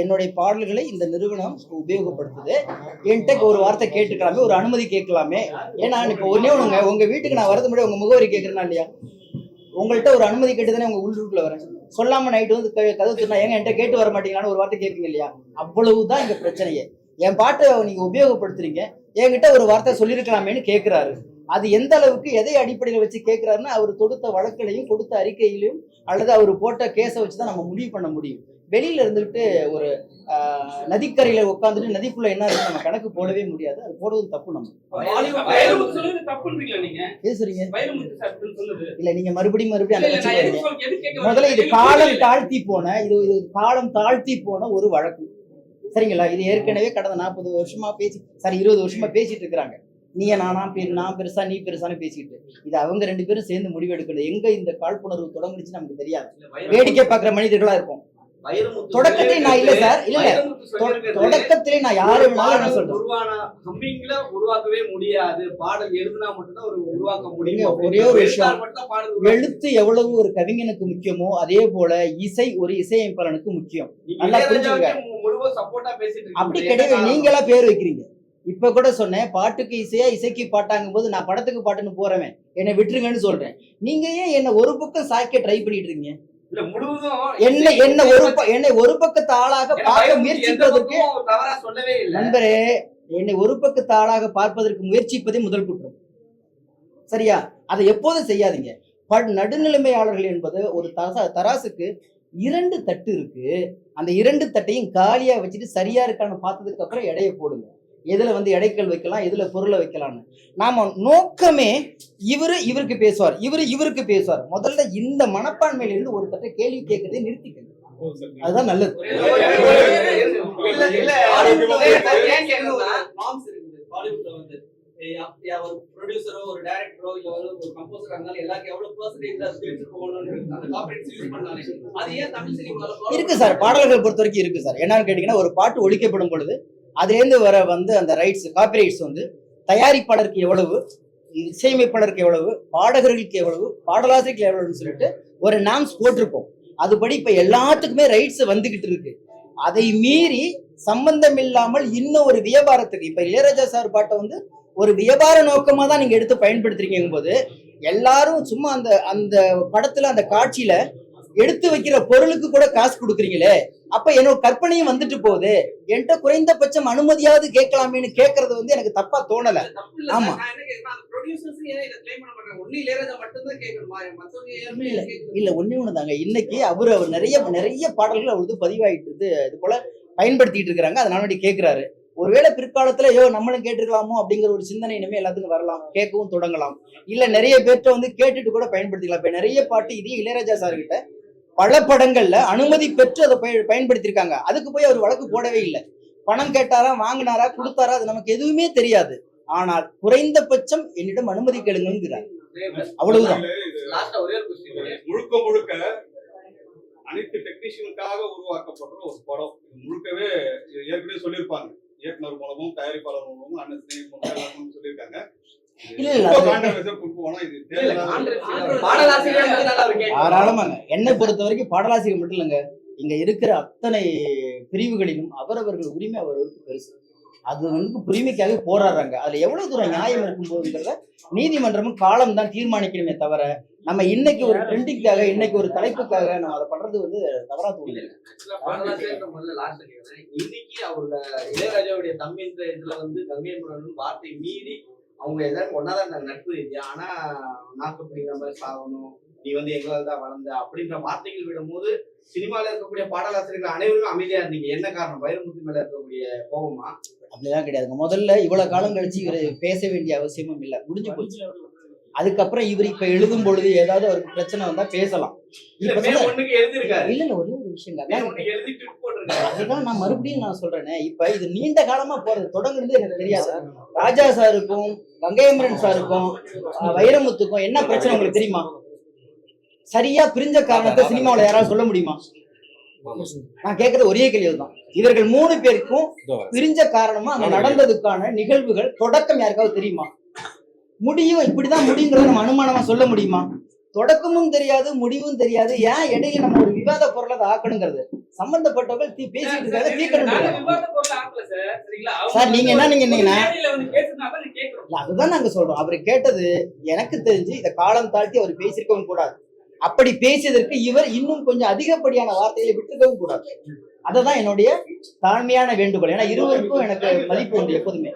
என்னுடைய பாடல்களை இந்த நிறுவனம் உபயோகப்படுத்துது. என்கிட்ட ஒரு வார்த்தை கேட்டுக்கலாமே, ஒரு அனுமதி கேட்கலாமே. ஏன்னா இப்போ ஒன்னே ஒண்ணுங்க, உங்க வீட்டுக்கு நான் வரது முன்னாடி உங்க முகவரி கேட்கறேன்னா இல்லையா? உங்கள்கிட்ட ஒரு அனுமதி கேட்டு தானே உங்க உள்ளூருக்குள்ள வரேன். சொல்லாம நைட்டு வந்து கதவு சொன்னா ஏங்க என்கிட்ட கேட்டு வர மாட்டீங்களான்னு ஒரு வார்த்தை கேட்பீங்க இல்லையா? அவ்வளவுதான் இங்க பிரச்சனையே. என் பாட்டை நீங்க உபயோகப்படுத்துறீங்க, என்கிட்ட ஒரு வார்த்தை சொல்லியிருக்கலாமேன்னு கேட்கிறாரு. அது எந்த அளவுக்கு எதை அடிப்படையில் வச்சு கேட்கிறாருன்னா, அவர் தொடுத்த வழக்கிலையும் கொடுத்த அறிக்கையிலையும் அல்லது அவர் போட்ட கேஸை வச்சுதான் நம்ம முடிவு பண்ண முடியும். வெளியில இருந்துகிட்டு ஒரு நதிக்கரையில உட்காந்துட்டு நதிக்குள்ள என்ன இருக்கு நம்ம கணக்கு போடவே முடியாது. அது போடுவது தப்பு. நம்ம பேசுறீங்க இல்ல, நீங்க மறுபடியும் முதல்ல இது காலம் தாழ்த்தி போன இது காலம் தாழ்த்தி போன ஒரு வழக்கு, சரிங்களா? இது ஏற்கனவே கடந்த 40 வருஷமா 20 வருஷமா பேசிட்டு இருக்கிறாங்க. நீங்க நான் பெருசா நீ பெருசான்னு பேசிட்டு இது அவங்க 2 பேரும் சேர்ந்து முடிவெடுக்கிறது. எங்க இந்த காழ்ப்புணர்வு தொடங்குச்சு நமக்கு தெரியாது. வேடிக்கை பார்க்கிற மனிதர்களா இருக்கும். தொடக்கத்திலே நான் இல்ல சார், இல்ல தொடக்கத்திலே நான் யாரு உருவாக்கவே முடியாது. பாடல் எழுதுனா மட்டும்தான் ஒரு உருவாக்க முடியும். ஒரே ஒரு விஷயம், எழுத்து எவ்வளவு ஒரு கவிஞனுக்கு முக்கியமோ அதே போல இசை ஒரு இசையமைப்பாளனுக்கு முக்கியம். நல்லா புரிஞ்சுங்க. அப்படி கிடையாது, நீங்களா பேர் வைக்கிறீங்க. இப்ப கூட சொன்னேன், பாட்டுக்கு இசையா இசைக்கு பாட்டாங்கும் போது நான் படத்துக்கு பாட்டுன்னு போறவன், என்னை விட்டுருங்கன்னு சொல்றேன். நீங்க ஏன் என்ன ஒரு பக்கம் சாய்க்க ட்ரை பண்ணிட்டு இருக்கீங்க? என்னை ஒரு பக்கத்து ஆளாக பார்க்க முயற்சிப்பதற்கு நண்பரே, என்னை ஒரு பக்கத்து ஆளாக பார்ப்பதற்கு முயற்சிப்பதே முதல் குற்றம், சரியா? அதை எப்போதும் செய்யாதீங்க. நடுநிலைமையாளர்கள் என்பது ஒரு தராசுக்கு 2 தட்டு இருக்கு. அந்த 2 தட்டையும் காலியா வச்சுட்டு சரியா இருக்கான்னு பார்த்ததுக்கு அப்புறம் எடையை போடுங்க. எதுல எடைக்கல் வைக்கலாம், எதுல பொருளை வைக்கலாம்னு. நாம நோக்கமே இவருக்கு பேசுவார், இவருக்கு பேசுவார். முதல்ல இந்த மனப்பான்மையில இருந்து ஒரு தட்டை கேள்வி கேட்கறதை நிறுத்திக்கணும். அதுதான் நல்லது. இருக்கு சார், பாடல்கள் பொறுத்த வரைக்கும் இருக்கு சார். என்னன்னு கேட்டீங்கன்னா, ஒரு பாட்டு ஒழிக்கப்படும் பொழுது அதுலேருந்து வர அந்த ரைட்ஸ், காப்பிரைட்ஸ் தயாரிப்பாளருக்கு எவ்வளவு, இசையமைப்பாளருக்கு எவ்வளவு, பாடகர்களுக்கு எவ்வளவு, பாடலாசிரியர்களுக்கு எவ்வளவுன்னு சொல்லிட்டு ஒரு நாம்ஸ் போட்டிருக்கோம். அதுபடி இப்ப எல்லாத்துக்குமே ரைட்ஸ் வந்துகிட்டு இருக்கு. அதை மீறி சம்பந்தம் இல்லாமல் இன்னும் ஒரு வியாபாரத்துக்கு, இப்ப இளையராஜா சார் பாட்டை ஒரு வியாபார நோக்கமா தான் நீங்க எடுத்து பயன்படுத்துறீங்க போது, எல்லாரும் சும்மா அந்த படத்துல அந்த காட்சியில எடுத்து வைக்கிற பொருளுக்கு கூட காசு கொடுக்குறீங்களே, அப்ப என்னோட கற்பனையும் வந்துட்டு போகுது. என்கிட்ட குறைந்தபட்சம் அனுமதியாவது கேட்கலாமேன்னு கேட்கறது எனக்கு தப்பா தோணல. ஆமா, இல்ல ஒண்ணே ஒண்ணுதாங்க. இன்னைக்கு அவர் நிறைய பாடல்கள் அவருக்கு பதிவாயிட்டு இது போல பயன்படுத்திட்டு இருக்கிறாங்க. அதனால கேட்கிறாரு. ஒருவேளை பிற்காலத்துல நம்மளும் கேட்டுக்கலாமோ அப்படிங்கிற ஒரு சிந்தனை இனிமே எல்லாத்துக்கும் வரலாம், கேட்கவும் தொடங்கலாம். இல்ல நிறைய பேர்ட்ட கேட்டுட்டு கூட பயன்படுத்திக்கலாம். இப்ப நிறைய பாட்டு இதே இளையராஜா சார் கிட்ட பல படங்கள்ல அனுமதி பெற்று அதை பயன்படுத்திருக்காங்க. அதுக்கு போய் அவர் வழக்கு போடவே இல்லை. பணம் கேட்டாரா, வாங்கினாரா, கொடுத்தாரா, அது நமக்கு எதுவுமே தெரியாது. ஆனால் குறைந்தபட்சம் என்னிடம் அனுமதி கேளுங்கிறார். அவ்வளவுதான். முழுக்க முழுக்க அனைத்து டெக்னீஷியனுக்காக உருவாக்கப்படுற ஒரு படம். முழுக்கவே ஏற்கனவே சொல்லியிருப்பாங்க, இயக்குனர் மூலமும் தயாரிப்பாளர் மூலமும் அண்ணன் சொல்லியிருக்காங்க. தாராளமாங்க. என்னை பொறுத்த வரைக்கும் பாடலாசிரியர் மட்டும் இல்லைங்க, இங்க இருக்கிற அத்தனை பிரிவுகளிலும் அவரவர்கள் உரிமை அவர்களுக்கு பெருசு. அது உரிமைக்காக போராடுறாங்க. அதுல எவ்வளவு தூரம் நியாயம் இருக்கும் போதுங்கிறத நீதிமன்றமும் காலம் தான் தீர்மானிக்கணுமே தவிர, நம்ம இன்னைக்கு ஒரு ட்ரெண்டிங்காக, இன்னைக்கு ஒரு தலைப்புக்காக நம்ம அதை பண்றது தவறா தோணுது. இன்னைக்கு அவரோட இளையராஜாவுடைய தம்பின்ற இதுல கங்கை அமரன் வார்த்தை மீறி அவங்க எல்லாரும் ஒன்னாதான் நட்பு ரீதியா, ஆனா நாக்கு பிடிக்கிற மாதிரி சாகணும், நீ எங்களால் தான் வளர்ந்த அப்படின்ற வார்த்தைகள் விடும் போது சினிமால இருக்கக்கூடிய பாடலாசிரியர்கள் அனைவரும் அமைதியா இருந்தீங்க. என்ன காரணம்? வைரமுத்து மேல இருக்கக்கூடிய கோபமா? அப்படிலாம் கிடையாதுங்க. முதல்ல இவ்வளவு காலம் கழிச்சு இவரு பேச வேண்டிய அவசியமும் இல்லை, முடிஞ்சு போச்சு. அதுக்கப்புறம் இவர் இப்ப எழுதும் பொழுது ஏதாவது அவருக்கு பிரச்சனை வந்தா பேசலாம். இல்ல ஒரே ஒரு விஷயம், அதுதான் நான் மறுபடியும் சொல்றேனே. இப்ப இது நீண்ட காலமா போறது, தொடங்குறது எனக்கு தெரியாது. ராஜா சாருக்கும் கங்கை அமரன் சாருக்கும் வைரமுத்துக்கும் என்ன பிரச்சனை உங்களுக்கு தெரியுமா? சரியா பிரிஞ்ச காரணத்தை சினிமாவில யாராவது சொல்ல முடியுமா? நான் கேட்கறது ஒரே கேள்விதான். இவர்கள் 3 பேருக்கும் பிரிஞ்ச காரணமா அங்க நடந்ததுக்கான நிகழ்வுகள் தொடக்கம் யாருக்காவது தெரியுமா? முடியும் இப்படிதான் முடியுங்கிறத நம்ம அனுமானமா சொல்ல முடியுமா? தொடக்கமும் தெரியாது, முடிவும் தெரியாது. ஏன் இடையில நம்ம ஒரு விவாத பொருளை ஆக்கணுங்கிறது சம்பந்தப்பட்டவர்கள் பேசிட்டு இருக்காங்க, தீர்க்கணும். நாங்க விவாத பொருள் ஆக்கல சார். சரிங்களா? அவங்க சார், நீங்க என்ன நீங்கன்னா மேடையில வந்து பேசுனாதான் நாங்க கேக்குறோம். அதுதான் நாங்க சொல்றோம். அவர் கேட்டது எனக்கு தெரிஞ்சு இதை காலம் தாழ்த்தி அவர் பேசியிருக்கவும் கூடாது. அப்படி பேசியதற்கு இவர் இன்னும் கொஞ்சம் அதிகப்படியான வார்த்தைகளை விட்டுருக்கவும் கூடாது. அததான் என்னுடைய தாழ்மையான வேண்டுகோள். ஏன்னா இருவருக்கும் எனக்கு மதிப்பு உண்டு எப்போதுமே.